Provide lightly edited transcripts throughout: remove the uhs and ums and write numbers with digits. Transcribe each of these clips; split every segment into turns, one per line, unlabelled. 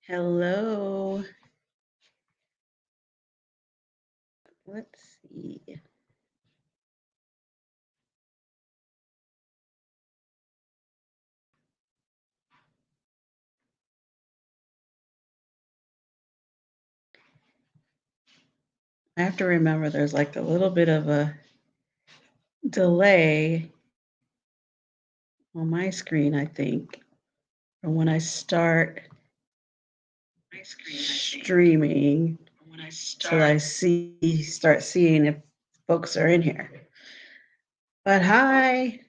Hello. Let's see. I have to remember there's like a little bit of a delay on my screen, I think, from when I start streaming till I start seeing if folks are in here. But hi.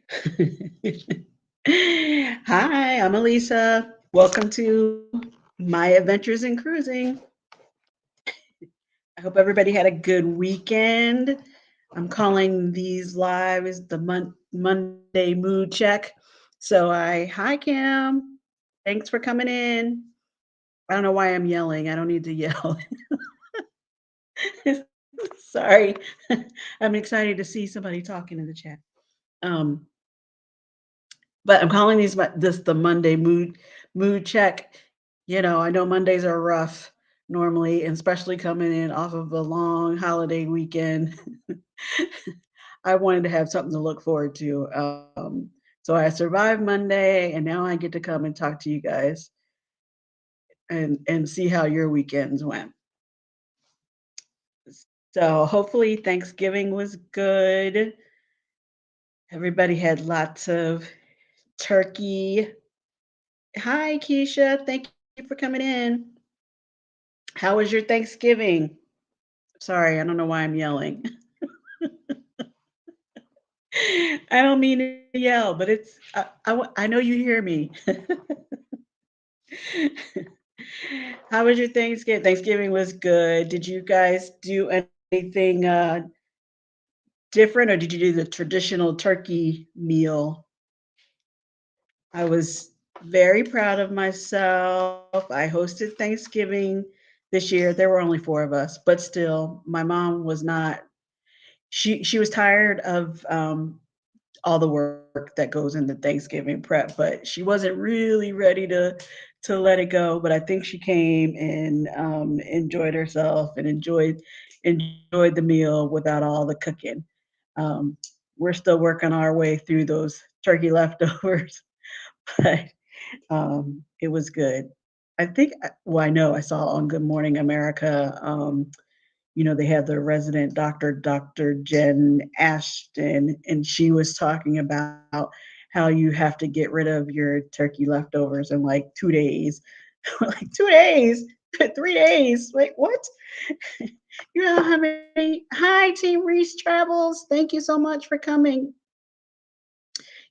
Hi, I'm Alisa. Welcome to My Adventures in Cruising. I hope everybody had a good weekend. I'm calling these lives the Monday mood check. Hi Kim, thanks for coming in. I don't know why I'm yelling. I don't need to yell. Sorry. I'm excited to see somebody talking in the chat. Um, but I'm calling this the Monday mood check. I know Mondays are rough normally, and especially coming in off of a long holiday weekend. I wanted to have something to look forward to. So I survived Monday, and now I get to come and talk to you guys and see how your weekends went. So hopefully Thanksgiving was good. Everybody had lots of turkey. Hi, Keisha. Thank you for coming in. How was your Thanksgiving? Sorry, I don't know why I'm yelling. I don't mean to yell, but I know you hear me. How was your Thanksgiving? Thanksgiving was good. Did you guys do anything different, or did you do the traditional turkey meal? I was very proud of myself. I hosted Thanksgiving this year. There were only four of us, but still, my mom was not. She was tired of all the work that goes into Thanksgiving prep, but she wasn't really ready to let it go. But I think she came and enjoyed herself and enjoyed the meal without all the cooking. Um, we're still working our way through those turkey leftovers, but it was good. I think, well, I know I saw on Good Morning America. They had their resident doctor, Dr. Jen Ashton, and she was talking about how you have to get rid of your turkey leftovers in like 2 days. Like 2 days, 3 days. Like what? You know how many? Hi, Team Reese Travels. Thank you so much for coming.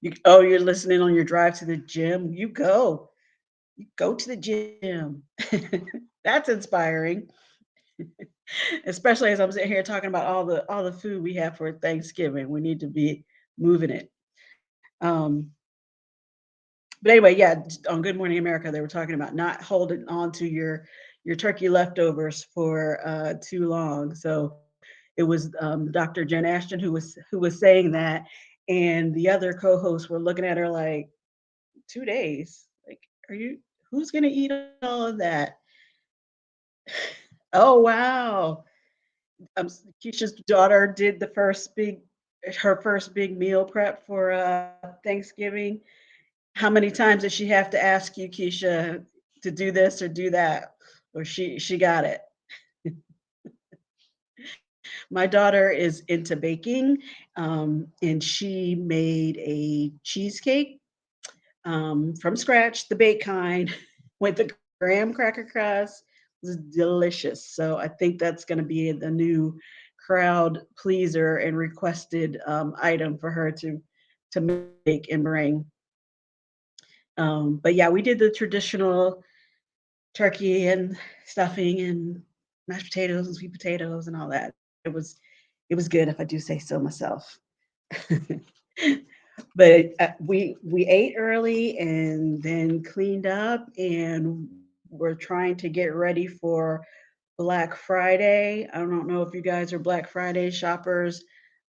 You're listening on your drive to the gym. You go. You go to the gym. That's inspiring. Especially as I'm sitting here talking about all the food we have for Thanksgiving. We need to be moving it. Um, but anyway, yeah, on Good Morning America, they were talking about not holding on to your turkey leftovers for too long. So it was Dr. Jen Ashton who was saying that, and the other co-hosts were looking at her like 2 days. Like, are you? Who's gonna eat all of that? Oh wow! Keisha's daughter did her first big meal prep for Thanksgiving. How many times did she have to ask you, Keisha, to do this or do that? Or she got it. My daughter is into baking, and she made a cheesecake from scratch, the bake kind, with the graham cracker crust. It was delicious. So I think that's going to be the new crowd pleaser and requested item for her to make and bring. But yeah, we did the traditional turkey and stuffing and mashed potatoes and sweet potatoes and all that. It was it was good if I do say so myself. But we ate early and then cleaned up, and we're trying to get ready for Black Friday. I don't know if you guys are Black Friday shoppers.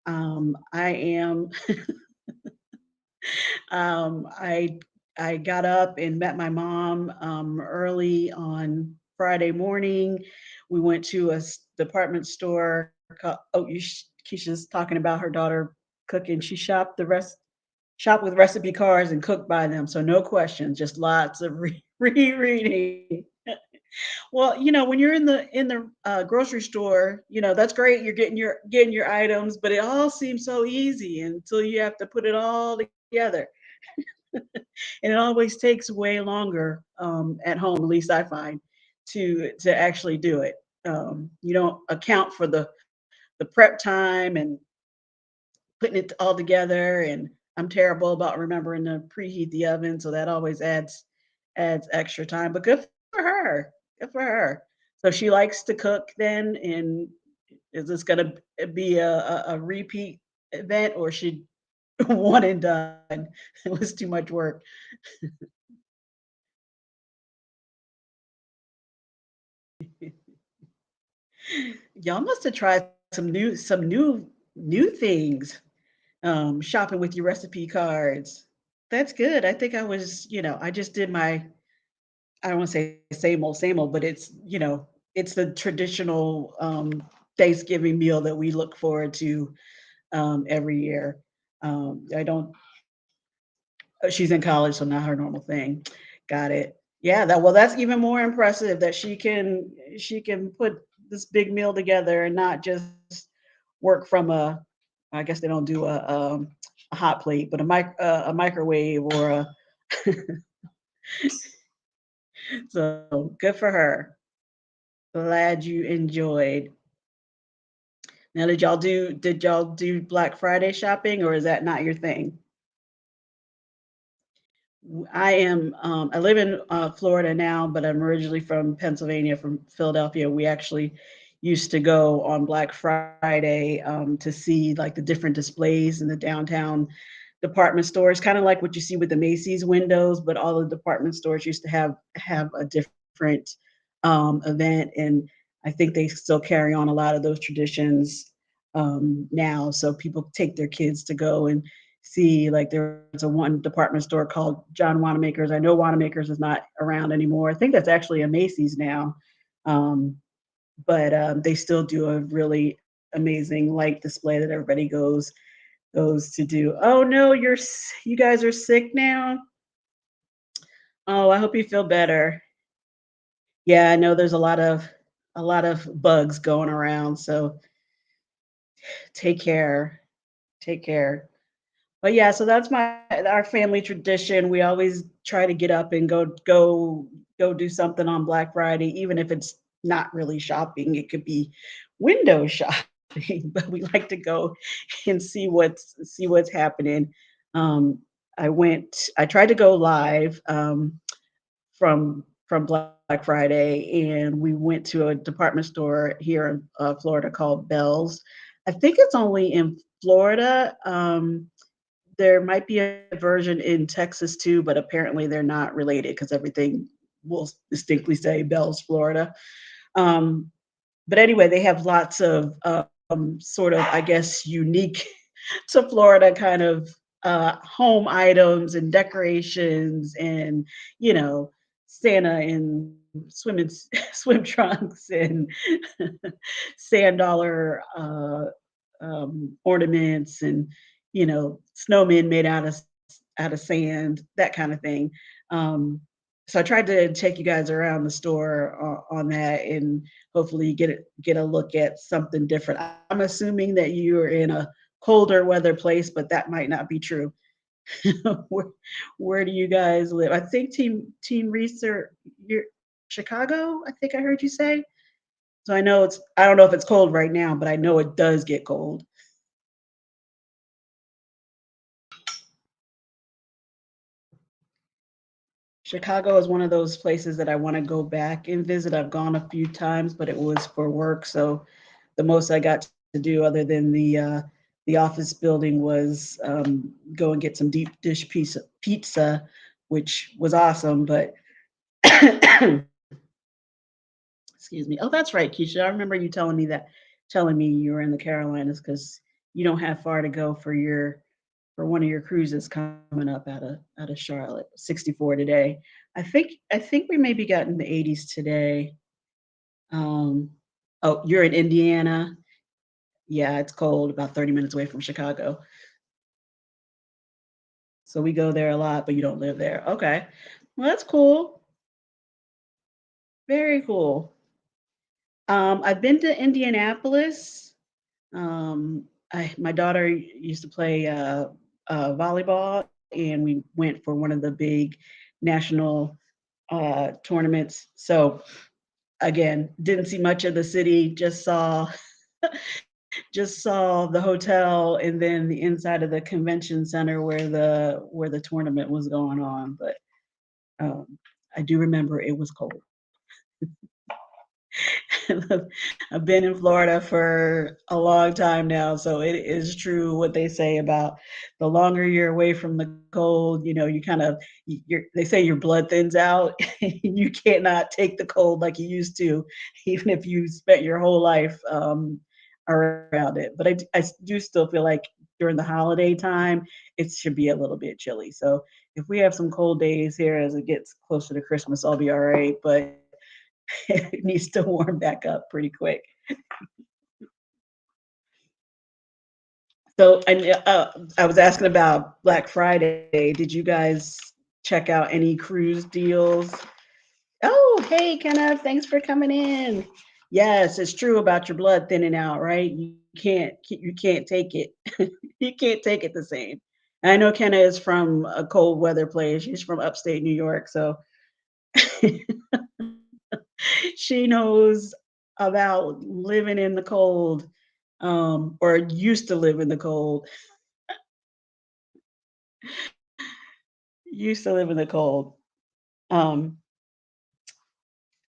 I am. I I got up and met my mom early on Friday morning. We went to a department store. Keisha's talking about her daughter cooking. She shop with recipe cards and cook by them. So no questions, just lots of rereading. Well, when you're in the grocery store, that's great. You're getting your items, but it all seems so easy until you have to put it all together, and it always takes way longer at home. At least I find to actually do it. You don't account for the prep time and putting it all together. And I'm terrible about remembering to preheat the oven, so that always adds extra time. But good for her. Good for her. So she likes to cook then, and is this going to be a repeat event, or she one and done? It was too much work. Y'all must have tried some new things. Shopping with your recipe cards. That's good. I think I just did I don't want to say same old, but it's the traditional Thanksgiving meal that we look forward to every year. I don't. She's in college, so not her normal thing. Got it. Yeah. That's even more impressive that she can put this big meal together and not just work from a. I guess they don't do a hot plate, but a microwave or a. So good for her. Glad you enjoyed. Now, did y'all do Black Friday shopping, or is that not your thing? I live in Florida now, but I'm originally from Pennsylvania, from Philadelphia. We actually used to go on Black Friday to see like the different displays in the downtown department stores, kind of like what you see with the Macy's windows, but all the department stores used to have a different event, and I think they still carry on a lot of those traditions now. So people take their kids to go and see. Like there's a one department store called John Wanamaker's. I know Wanamaker's is not around anymore. I think that's actually a Macy's now, um, but they still do a really amazing light display that everybody goes to do. Oh no, you guys are sick now. Oh, I hope you feel better. Yeah, I know there's a lot of bugs going around, so take care. Take care. But yeah, so that's our family tradition. We always try to get up and go do something on Black Friday, even if it's not really shopping. It could be window shopping, but we like to go and see what's happening. Um, I tried to go live from Black Friday, and we went to a department store here in Florida called Bell's. I think it's only in Florida. There might be a version in Texas too, but apparently they're not related because everything will distinctly say Bells, Florida. Um, but anyway, they have lots of sort of, I guess, unique to Florida kind of home items and decorations, and you know, Santa in swim trunks and sand dollar ornaments, and snowmen made out of sand, that kind of thing. Um, so I tried to take you guys around the store on that, and hopefully get a look at something different. I'm assuming that you're in a colder weather place, but that might not be true. where, where do you guys live? I think Team Research, you're Chicago. I think I heard you say. So I don't know if it's cold right now, but I know it does get cold. Chicago is one of those places that I want to go back and visit. I've gone a few times, but it was for work. So the most I got to do, other than the office building, was go and get some deep dish pizza, which was awesome. But excuse me. Oh, that's right, Keisha. I remember you telling me you were in the Carolinas, because you don't have far to go for for one of your cruises coming up out of Charlotte. 64 today. I think we maybe got in the 80s today. Um, oh, you're in Indiana. Yeah, it's cold, about 30 minutes away from Chicago. So we go there a lot, but you don't live there. Okay. Well, that's cool. Very cool. I've been to Indianapolis. My daughter used to play volleyball, and we went for one of the big national tournaments. So again, didn't see much of the city. Just saw the hotel and then the inside of the convention center where the tournament was going on. But um, I do remember it was cold. I've been in Florida for a long time now, so it is true what they say about the longer you're away from the cold, you kind of they say your blood thins out. You cannot take the cold like you used to, even if you spent your whole life around it. But I do still feel like during the holiday time, it should be a little bit chilly. So if we have some cold days here as it gets closer to Christmas, I'll be all right. But it needs to warm back up pretty quick. So, I was asking about Black Friday. Did you guys check out any cruise deals? Oh, hey, Kenneth, thanks for coming in. Yes, it's true about your blood thinning out, right? You can't take it. You can't take it the same. And I know Kenna is from a cold weather place. She's from upstate New York, so she knows about living in the cold, or used to live in the cold. Used to live in the cold. Um,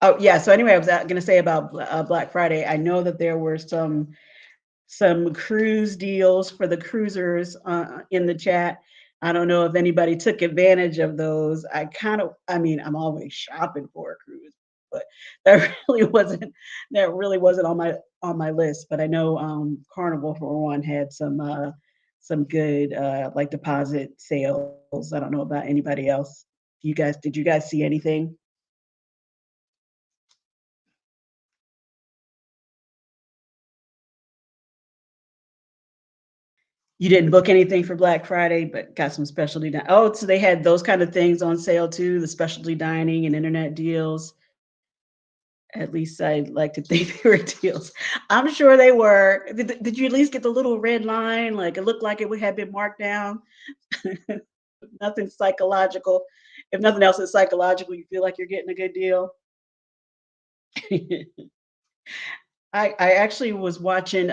oh yeah. So anyway, I was going to say about Black Friday. I know that there were some cruise deals for the cruisers in the chat. I don't know if anybody took advantage of those. I mean, I'm always shopping for a cruise, but that really wasn't on my list. But I know Carnival for one had some good like deposit sales. I don't know about anybody else. Did you guys see anything? You didn't book anything for Black Friday, but got some oh, so they had those kind of things on sale too, the specialty dining and internet deals. At least I'd like to think they were deals. I'm sure they were. Did you at least get the little red line? Like, it looked like it would have been marked down? Nothing psychological. If nothing else, it's psychological. You feel like you're getting a good deal. I actually was watching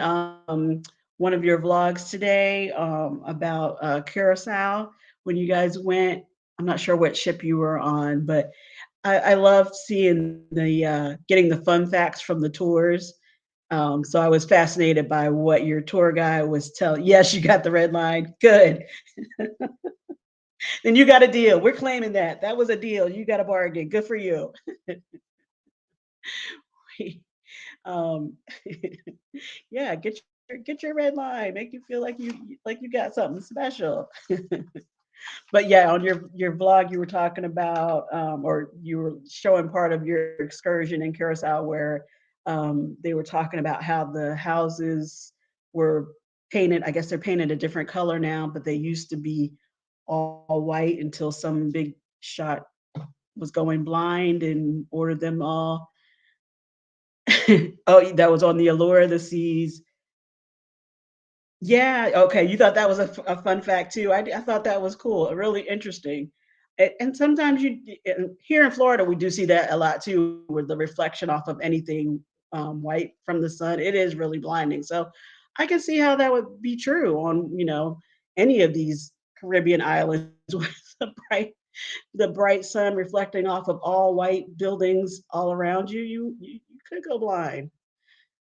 one of your vlogs today about Curacao when you guys went. I'm not sure what ship you were on, but I loved seeing the getting the fun facts from the tours. So I was fascinated by what your tour guide was telling. Yes, you got the red line. Good. Then you got a deal. We're claiming that. That was a deal. You got a bargain. Good for you. um, yeah, get your red line. Make you feel like you got something special. But yeah, on your vlog, you were talking about, or you were showing part of your excursion in Curacao, where they were talking about how the houses were painted. I guess they're painted a different color now, but they used to be all white until some big shot was going blind and ordered them all. Oh, that was on the Allure of the Seas. Yeah, okay, you thought that was a fun fact too. I thought that was cool, really interesting. And sometimes here in Florida, we do see that a lot too, with the reflection off of anything white from the sun. It is really blinding. So I can see how that would be true on, any of these Caribbean islands with the bright sun reflecting off of all white buildings all around you. You could go blind.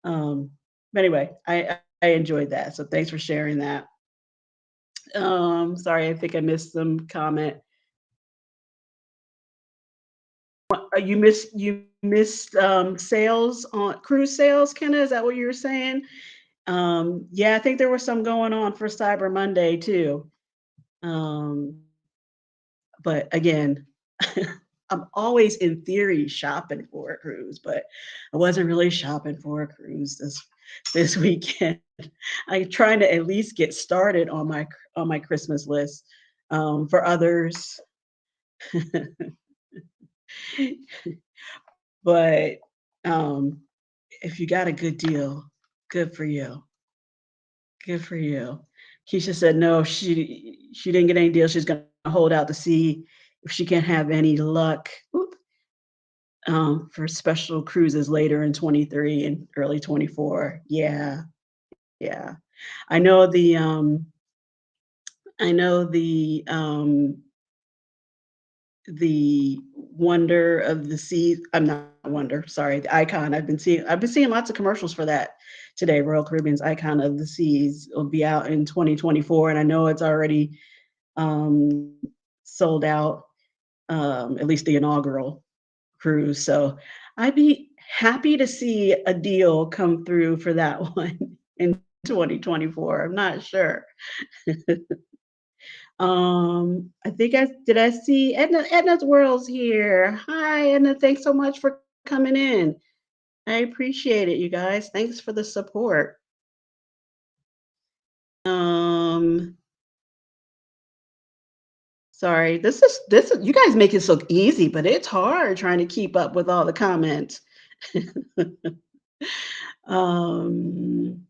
Um, but anyway, I enjoyed that. So thanks for sharing that. Sorry, I think I missed some comment. You missed sales on cruise sales, Kenna. Is that what you were saying? Yeah, I think there was some going on for Cyber Monday too. Um, but again, I'm always in theory shopping for a cruise, but I wasn't really shopping for a cruise this weekend. I'm trying to at least get started on my Christmas list. For others, but um, if you got a good deal, good for you. Good for you. Keisha said no, she didn't get any deal. She's gonna hold out to see if she can have any luck for special cruises later in 23 and early 24. Yeah, yeah. I know the I know the Wonder of the Sea. I'm not Wonder, sorry, the Icon. I've been seeing lots of commercials for that today. Royal Caribbean's Icon of the Seas will be out in 2024, and I know it's already um, sold out, at least the inaugural cruise. So I'd be happy to see a deal come through for that one in 2024. I'm not sure. I see Edna. Edna's World's here. Hi, Edna. Thanks so much for coming in. I appreciate it, you guys. Thanks for the support. Um, Sorry. This is you guys make it look easy, but it's hard trying to keep up with all the comments. um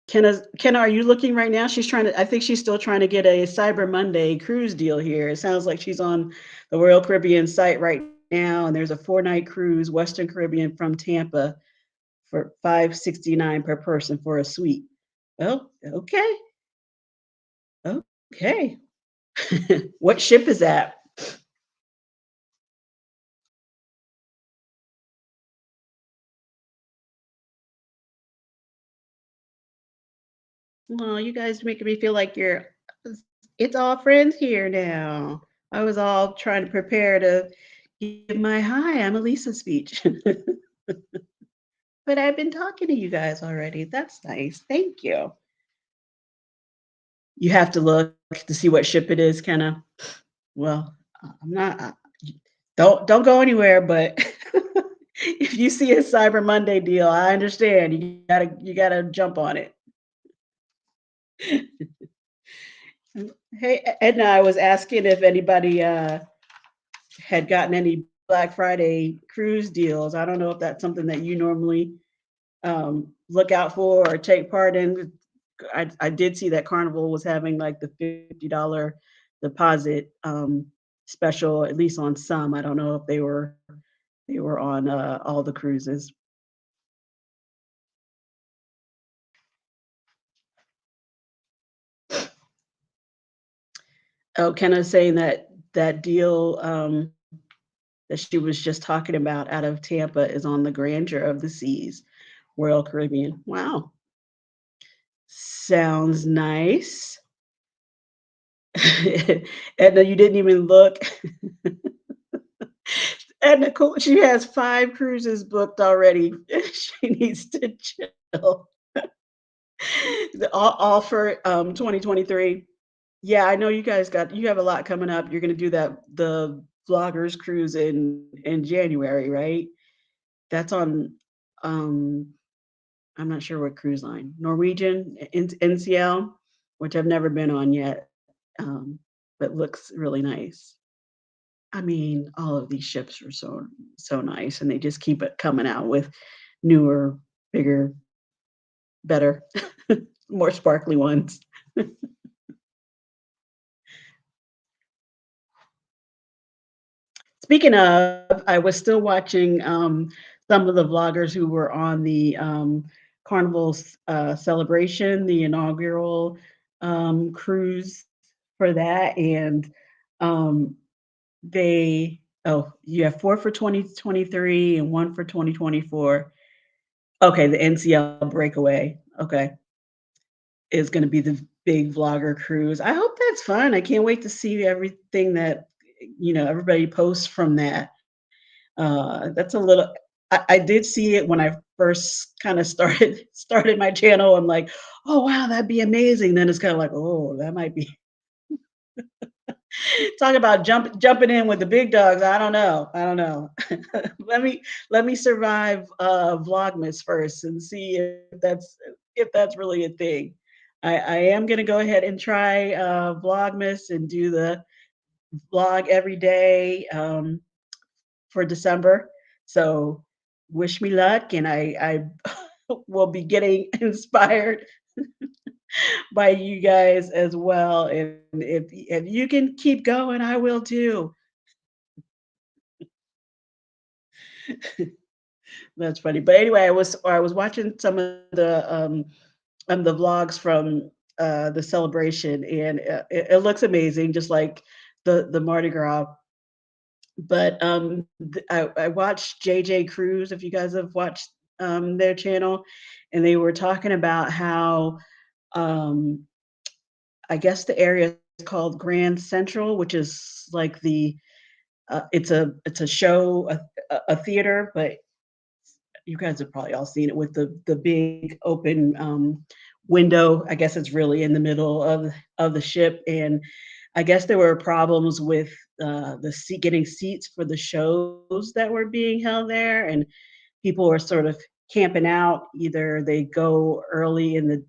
Kenna, are you looking right now? I think she's still trying to get a Cyber Monday cruise deal here. It sounds like she's on the Royal Caribbean site right now, and there's a 4-night cruise, Western Caribbean from Tampa for 569 per person for a suite. Oh, okay. Okay. What ship is that? Oh, you guys making me feel like it's all friends here now. I was all trying to prepare to give my "Hi, I'm Alisa" speech. But I've been talking to you guys already. That's nice. Thank you. You have to look to see what ship it is, kinda. Well, I'm not don't go anywhere, but if you see a Cyber Monday deal, I understand. You gotta jump on it. Hey, Edna, I was asking if anybody had gotten any Black Friday cruise deals. I don't know if that's something that you normally look out for or take part in. I did see that Carnival was having like the $50 deposit special, at least on some. I don't know if they were on all the cruises. Oh, Kenna's saying that that deal that she was just talking about out of Tampa is on the Grandeur of the Seas, Royal Caribbean. Wow, sounds nice. Edna, you didn't even look. Edna, cool. She has 5 cruises booked already. She needs to chill. All for 2023. Yeah, I know you have a lot coming up. You're gonna do the vloggers cruise in January, right? That's on I'm not sure what cruise line. Norwegian, NCL, which I've never been on yet, but looks really nice. I mean, all of these ships are so nice, and they just keep it coming out with newer, bigger, better, more sparkly ones. Speaking of, I was still watching some of the vloggers who were on the Carnival's celebration, the inaugural cruise for that, and um, you have 4 for 2023 and 1 for 2024. Okay, the NCL breakaway. Okay, is going to be the big vlogger cruise. I hope that's fun. I can't wait to see everything that everybody posts from that. That's a little. I did see it when I first kinda started my channel. I'm like, "Oh, wow, that'd be amazing." Then it's kinda like, "Oh, that might be." Talk about jumping in with the big dogs. I don't know. I don't know. Let me let me survive Vlogmas first and see if that's really a thing. I am gonna go ahead and try Vlogmas and do the vlog every day for December. So wish me luck, and I will be getting inspired by you guys as well. And if you can keep going, I will too. That's funny. But anyway, I was watching some of the vlogs from the celebration, and it looks amazing, just like the Mardi Gras. But I watched JJ Cruise. If you guys have watched their channel, and they were talking about how um, I guess the area is called Grand Central, which is like the it's a show, a theater, but you guys have probably all seen it with the big open window. I guess it's really in the middle of the ship, and I guess there were problems with getting seats for the shows that were being held there, and people were sort of camping out. Either they go early in the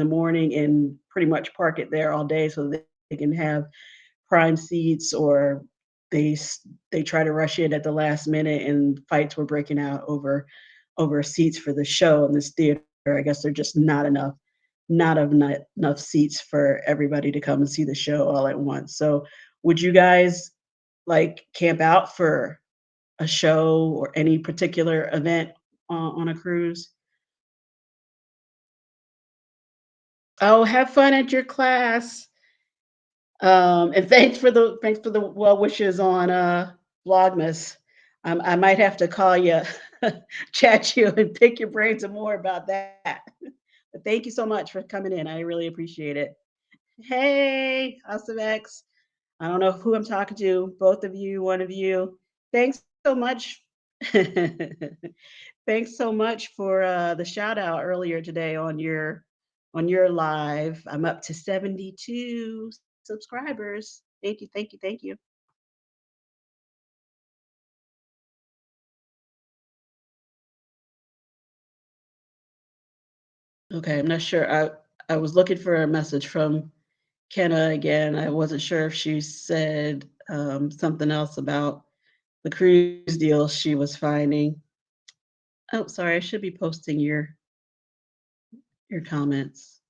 morning and pretty much park it there all day so that they can have prime seats, or they try to rush in at the last minute, and fights were breaking out over seats for the show in this theater. I guess there just not enough seats for everybody to come and see the show all at once. So, would you guys like camp out for a show or any particular event on a cruise? Oh, have fun at your class. And thanks for the well wishes on Vlogmas. I might have to call you, chat you, and pick your brains some more about that. But thank you so much for coming in. I really appreciate it. Hey, Awesome X. I don't know who I'm talking to, both of you, one of you. Thanks so much. Thanks so much for the shout out earlier today on your live. I'm up to 72 subscribers. Thank you, thank you, thank you. Okay, I'm not sure. I was looking for a message from Kenna again. I wasn't sure if she said something else about the cruise deal she was finding. Oh, sorry, I should be posting your comments.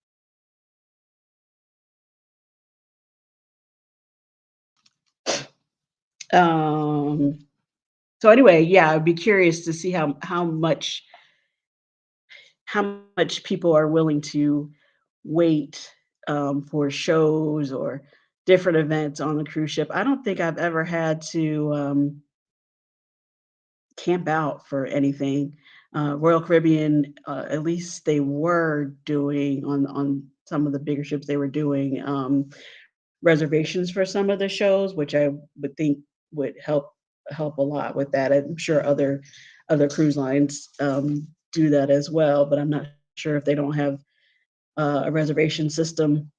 Um, so anyway, yeah, I'd be curious to see how much people are willing to wait for shows or different events on the cruise ship. I don't think I've ever had to camp out for anything. Royal Caribbean, at least they were doing on some of the bigger ships. They were doing reservations for some of the shows, which I would think would help a lot with that. I'm sure other cruise lines do that as well, but I'm not sure if they don't have a reservation system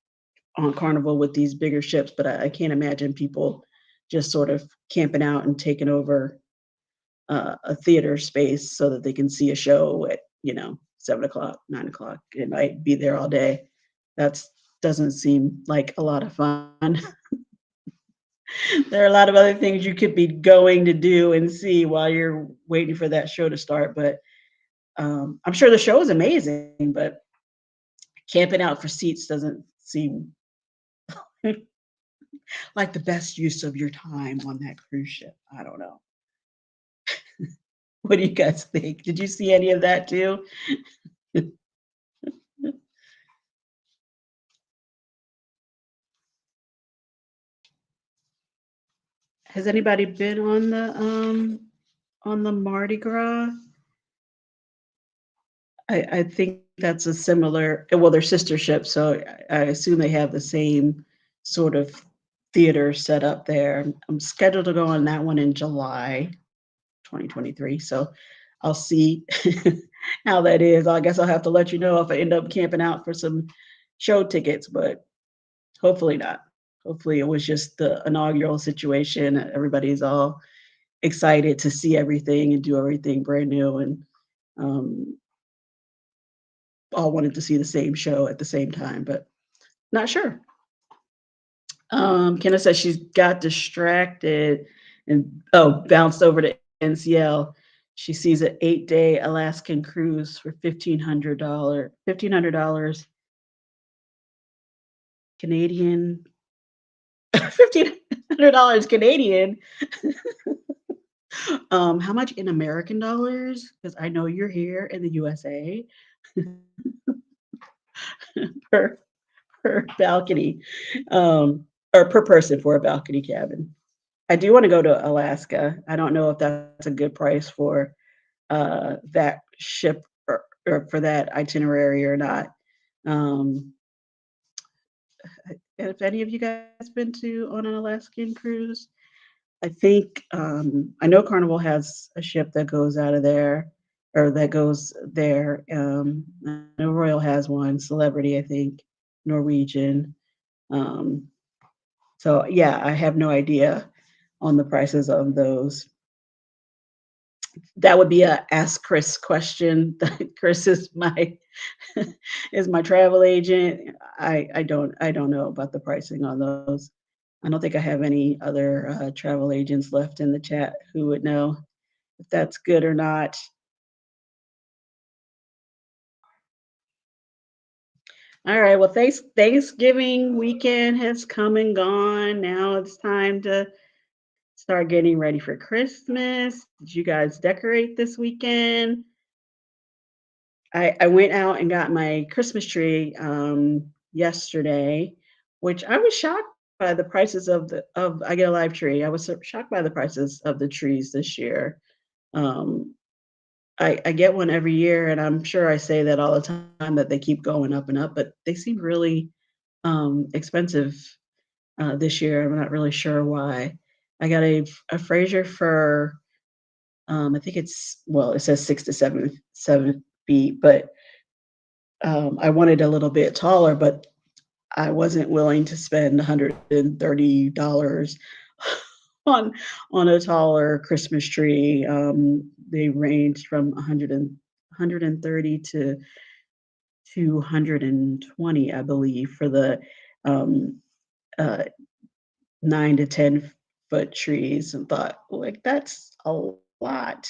on Carnival with these bigger ships. But I can't imagine people just sort of camping out and taking over a theater space so that they can see a show at 7 o'clock, 9 o'clock. It might be there all day. That's doesn't seem like a lot of fun. There are a lot of other things you could be going to do and see while you're waiting for that show to start. But I'm sure the show is amazing, but camping out for seats doesn't seem like the best use of your time on that cruise ship. I don't know. What do you guys think? Did you see any of that too? Has anybody been on the Mardi Gras? I think that's a similar, well, they're sister ships, so I assume they have the same sort of theater set up there. I'm scheduled to go on that one in July 2023, so I'll see how that is. I guess I'll have to let you know if I end up camping out for some show tickets, but hopefully not. Hopefully, it was just the inaugural situation. Everybody's all excited to see everything and do everything brand new, and um, all wanted to see the same show at the same time, but not sure. Kenna says she's got distracted and bounced over to NCL. She sees an 8-day Alaskan cruise for $1,500 Canadian, $1,500 Canadian. How much in American dollars? Because I know you're here in the USA per balcony, or per person for a balcony cabin. I do want to go to Alaska. I don't know if that's a good price for that ship or for that itinerary or not. Um, if any of you guys been to on an Alaskan cruise, I think I know Carnival has a ship that goes out of there or that goes there. I know Royal has one, Celebrity, I think, Norwegian. Um, so yeah, I have no idea on the prices of those. That would be a ask Chris question. Chris is my is my travel agent. I don't know about the pricing on those. I don't think I have any other travel agents left in the chat who would know if that's good or not. All right. Well, Thanksgiving weekend has come and gone. Now it's time to start getting ready for Christmas. Did you guys decorate this weekend? I went out and got my Christmas tree yesterday, which I was shocked by the prices of I get a live tree. I was shocked by the prices of the trees this year. Um, I get one every year, and I'm sure I say that all the time that they keep going up and up, but they seem really expensive this year. I'm not really sure why. I got a Fraser fir. I think it says 6 to 7 feet, but I wanted a little bit taller, but I wasn't willing to spend $130 on a taller Christmas tree. They range from 130 to 220, I believe, for the um, uh, 9 to 10 foot trees, and thought, like, that's a lot.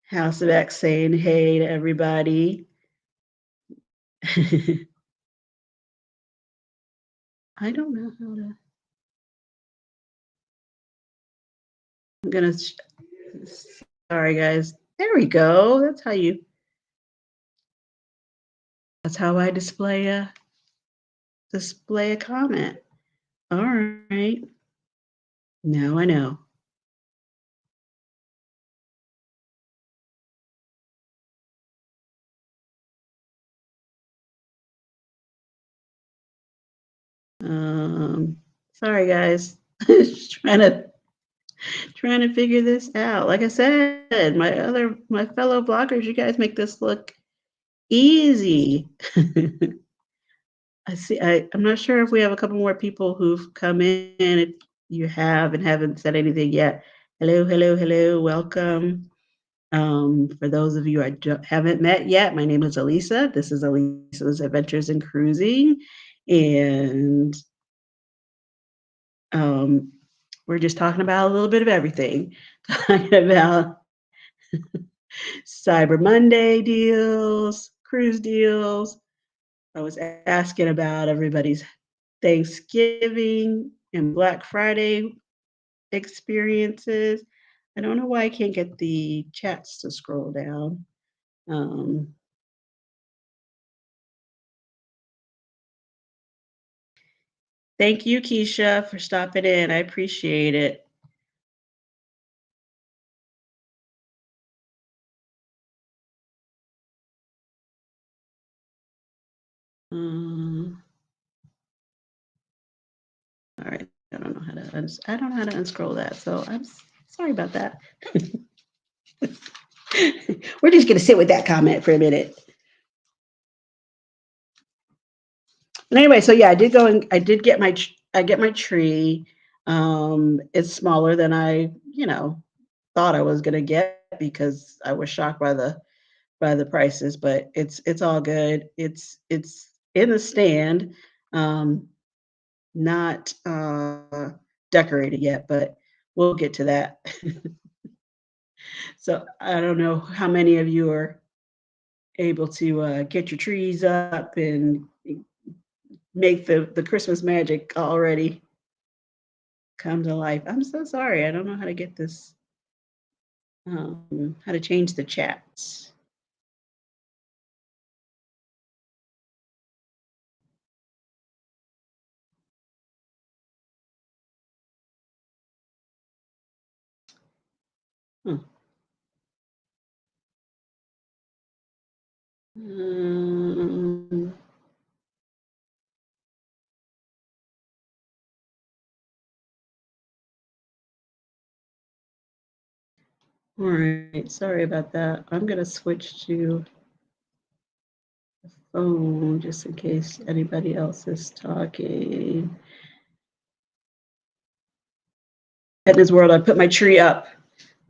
House of X saying hey to everybody. I don't know how to. I'm gonna. Sorry, guys. There we go. That's how I display a comment. All right. Now I know. Um, Sorry, guys. Just trying to figure this out. Like I said, my fellow bloggers, you guys make this look easy. I'm not sure if we have a couple more people who've come in. If you have and haven't said anything yet, hello, hello, hello, welcome. For those of you I haven't met yet, my name is Alisa. This is Alisa's Adventures in Cruising, and um, we're just talking about a little bit of everything. Talking about Cyber Monday deals, cruise deals. I was asking about everybody's Thanksgiving and Black Friday experiences. I don't know why I can't get the chats to scroll down. Um, Thank you, Keisha, for stopping in. I appreciate it. Um, all right, I don't know how I don't know how to unscroll that, so sorry about that. We're just gonna sit with that comment for a minute. But anyway, so yeah, I did go and I did get I get my tree. It's smaller than thought I was gonna get because I was shocked by the prices, but it's all good. It's in the stand, um, not decorated yet, but we'll get to that. So I don't know how many of you are able to get your trees up and make the Christmas magic already come to life. I'm so sorry. I don't know how to get this, how to change the chats. Huh. Um, all right. Sorry about that. I'm going to switch to phone just in case anybody else is talking. At this world, I put my tree up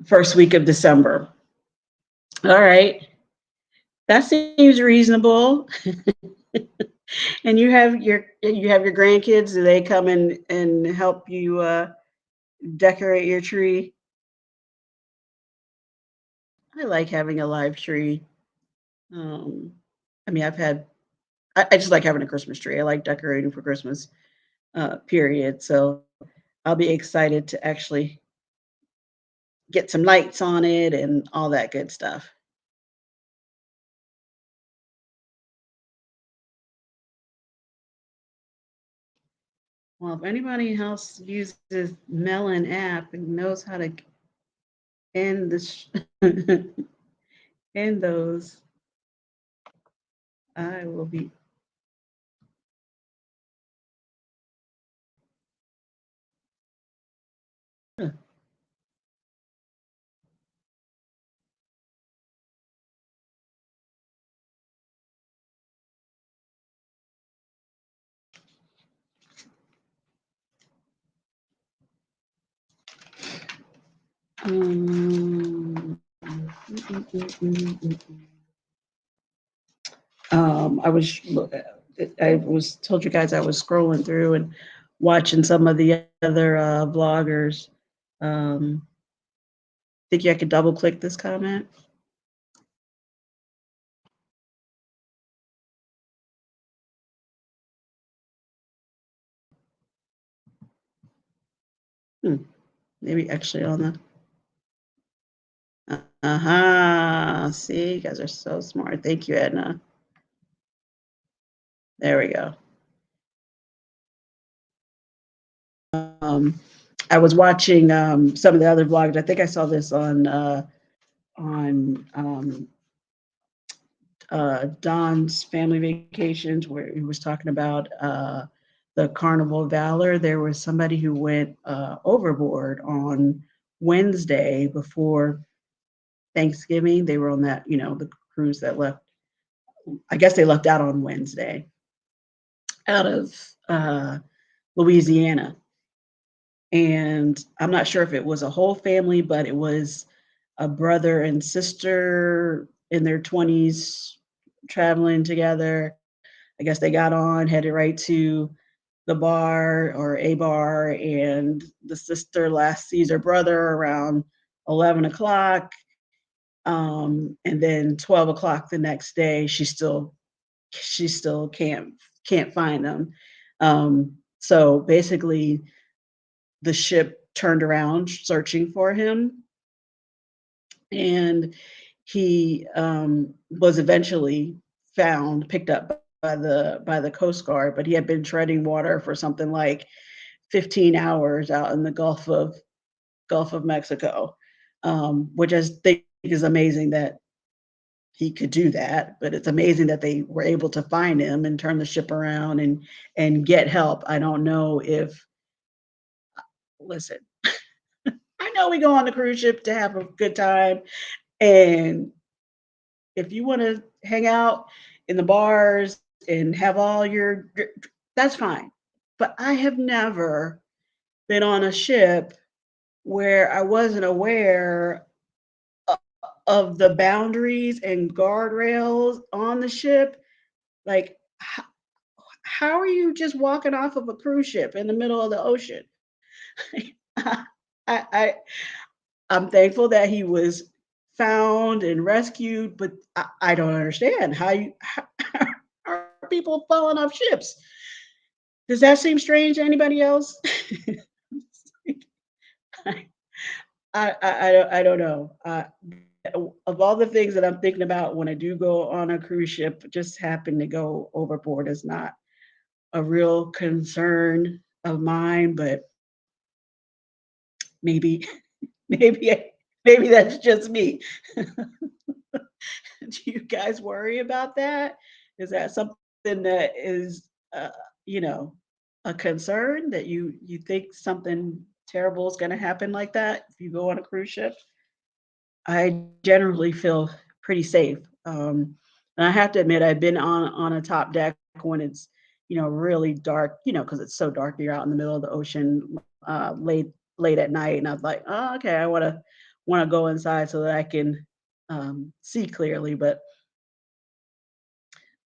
first week of December. All right. That seems reasonable. And you have your grandkids. Do they come and help you decorate your tree? I like having a live tree. Um, I mean, I just like having a Christmas tree. I like decorating for Christmas, period. So I'll be excited to actually get some lights on it and all that good stuff. Well, if anybody else uses Melon app and knows how to end end those, I will be. Um, I was I was told you guys I was scrolling through and watching some of the other vloggers. Think I could double click this comment? Hmm, maybe actually on the. Uh-huh. See, you guys are so smart. Thank you, Edna. There we go. Um, I was watching some of the other vlogs. I think I saw this on Don's Family Vacations, where he was talking about the Carnival of Valor. There was somebody who went overboard on Wednesday before Thanksgiving. They were on that, the cruise that left. I guess they left out on Wednesday out of Louisiana. And I'm not sure if it was a whole family, but it was a brother and sister in their 20s traveling together. I guess they got on, headed right to the bar or a bar, and the sister last sees her brother around 11 o'clock. And then 12 o'clock the next day, she still can't find them. So basically, the ship turned around searching for him, and he was eventually found, picked up by the Coast Guard, but he had been treading water for something like 15 hours out in the Gulf of Mexico, which I think is amazing that he could do that. But it's amazing that they were able to find him and turn the ship around and get help. I don't know if listen, I know we go on the cruise ship to have a good time, and if you wanna hang out in the bars and have all your that's fine. But I have never been on a ship where I wasn't aware of the boundaries and guardrails on the ship. Like, how are you just walking off of a cruise ship in the middle of the ocean? I I I'm thankful that he was found and rescued, but I don't understand how are people falling off ships? Does that seem strange to anybody else? I, I don't know. Of all the things that I'm thinking about when I do go on a cruise ship, just happen to go overboard is not a real concern of mine, but maybe maybe maybe that's just me. Do you guys worry about that? Is that something that is, uh, you know, a concern that you think something terrible is going to happen like that if you go on a cruise ship? I generally feel pretty safe. And I have to admit, I've been on a top deck when it's really dark, because it's so dark. You're out in the middle of the ocean late at night, and I was like, oh, okay, I want to go inside so that I can see clearly. But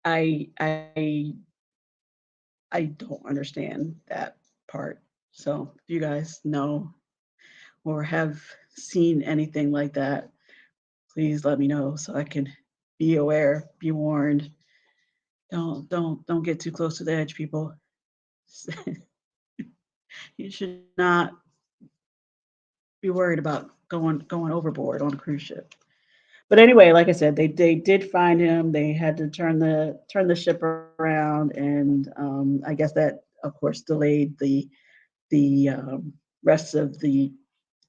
I I I don't understand that part. So if you guys know or have seen anything like that, please let me know so I can be aware, be warned. Don't get too close to the edge, people. You should not be worried about going overboard on a cruise ship. But anyway, like I said, they did find him. They had to turn the ship around, and I guess that of course delayed the rest of the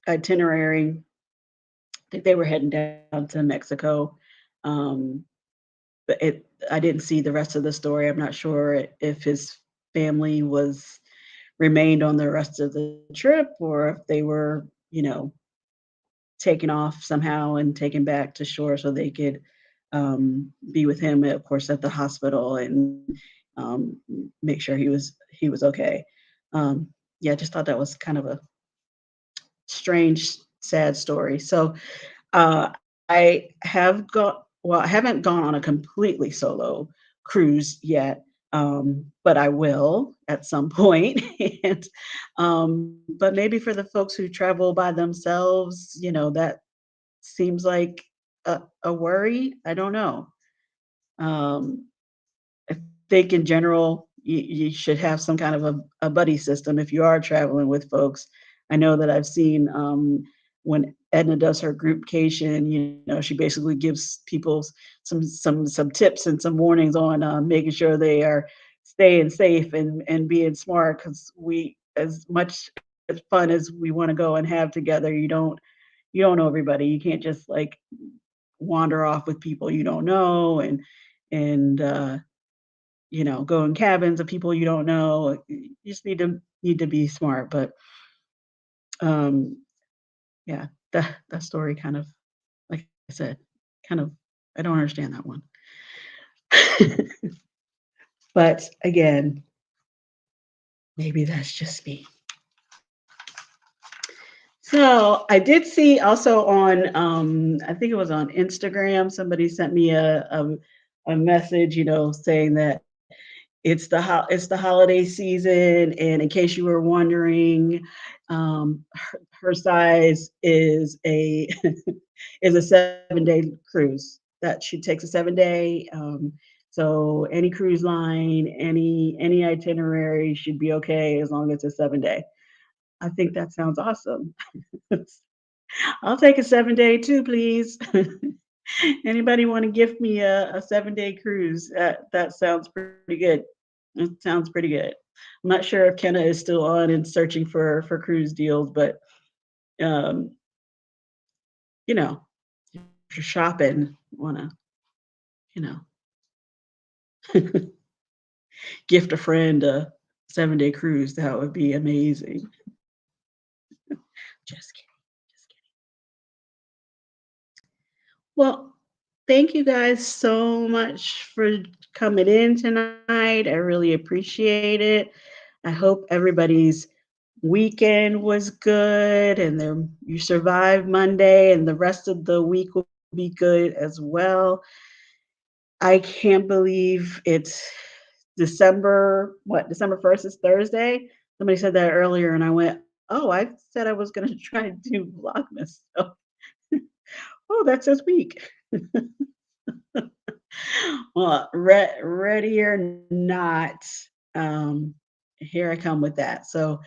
itinerary. I think they were heading down to Mexico. Um, but I didn't see the rest of the story. I'm not sure if his family was remained on the rest of the trip or if they were, taken off somehow and taken back to shore so they could be with him, of course, at the hospital and um, make sure he was okay. Yeah, I just thought that was kind of a strange, sad story. So uh, I have got well, I haven't gone on a completely solo cruise yet, but I will at some point. And but maybe for the folks who travel by themselves, that seems like a worry. I don't know. Um, I think in general, you should have some kind of a buddy system if you are traveling with folks. I know that I've seen when Edna does her groupcation, she basically gives people some tips and some warnings on making sure they are staying safe and being smart because we as much as fun as we want to go and have together, you don't know everybody. You can't just like wander off with people you don't know and go in cabins of people you don't know. You just need to be smart. But um, yeah, that story kind of, like I said, kind of, I don't understand that one. But again, maybe that's just me. So I did see also on, I think it was on Instagram, somebody sent me a message, saying that it's the holiday season, and in case you were wondering, her size is a is a 7-day cruise. That she takes a 7-day. So any cruise line, any itinerary should be okay as long as it's 7-day. I think that sounds awesome. I'll take a 7-day too, please. Anybody want to gift me a 7-day cruise? That sounds pretty good. It sounds pretty good. I'm not sure if Kenna is still on and searching for cruise deals, but um, you know, if you're shopping, wanna, you know, gift a friend a 7-day cruise, that would be amazing. Just kidding. Just kidding. Well, thank you guys so much for coming in tonight. I really appreciate it. I hope everybody's weekend was good and you survived Monday and the rest of the week will be good as well. I can't believe it's December 1st is Thursday. Somebody said that earlier and I went, "Oh, I said I was gonna try to do Vlogmas." So, oh, that's this week. Well, ready or not, um, here I come with that. So,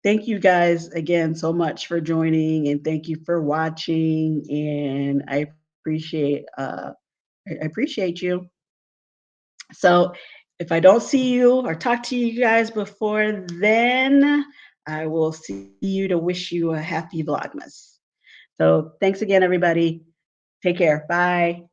thank you guys again so much for joining, and thank you for watching. And appreciate uh, I appreciate you. So, if I don't see you or talk to you guys before then, I will see you to wish you a happy Vlogmas. So, thanks again, everybody. Take care. Bye.